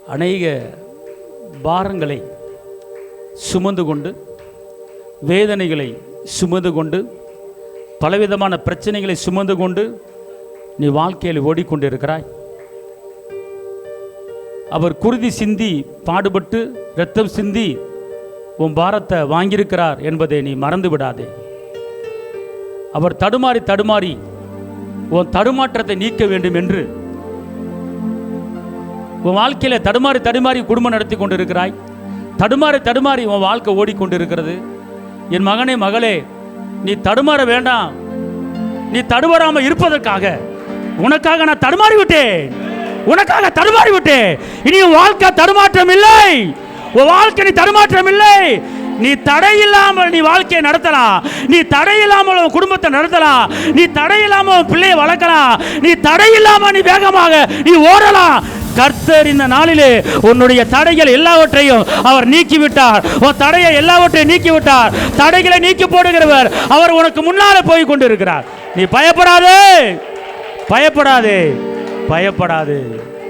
அநேக பாரங்களை சுமந்து கொண்டு, வேதனைகளை சுமந்து கொண்டு, பலவிதமான பிரச்சனைகளை சுமந்து கொண்டு நீ வாழ்க்கையில் ஓடிக்கொண்டிருக்கிறாய். அவர் குருதி சிந்தி பாடுபட்டு இரத்தம் சிந்தி உன் பாரத்தை வாங்கியிருக்கிறார் என்பதை நீ மறந்து விடாதே. அவர் தடுமாறி தடுமாறி உன் தடுமாற்றத்தை நீக்க வேண்டும் என்று உன் வாழ்க்கையில் தடுமாறி தடுமாறி குடும்பம் நடத்தி கொண்டிருக்கிறாய். தடுமாறி தடுமாறி உன் வாழ்க்கை ஓடிக்கொண்டிருக்கிறது. என் மகனே, மகளே, நீ தடுமாற வேண்டாம். நீ தடுமாறாமல் இருப்பதற்காக உனக்காக நான் தடுமாறி விட்டேன். உனக்காக தடுமாறி விட்டேன். இனி உன் வாழ்க்கை தடுமாற்றம் இல்லை. உன் வாழ்க்கை நீ தடுமாற்றம் இல்லை. நீ தடையில்லாமல் நீ வாழ்க்கையை நடத்தலாம். நீ தடையில்லாமல் உன் குடும்பத்தை நடத்தலாம். நீ தடையில்லாமல் உன் பிள்ளையை வளர்க்கலாம். நீ தடையில்லாமல் நீ வேகமாக நீ ஓடலாம். கர்த்தர் இந்த நாளிலே உன்னுடைய தடைகள் எல்லாவற்றையும் அவர் நீக்கிவிட்டார். உன் தடையை எல்லாவற்றையும் நீக்கிவிட்டார். தடைகளை நீக்கி போடுகிறவர் அவர் உனக்கு முன்னாலே போய் கொண்டிருக்கிறார். நீ பயப்படாதே, பயப்படாதே, பயப்படாதே.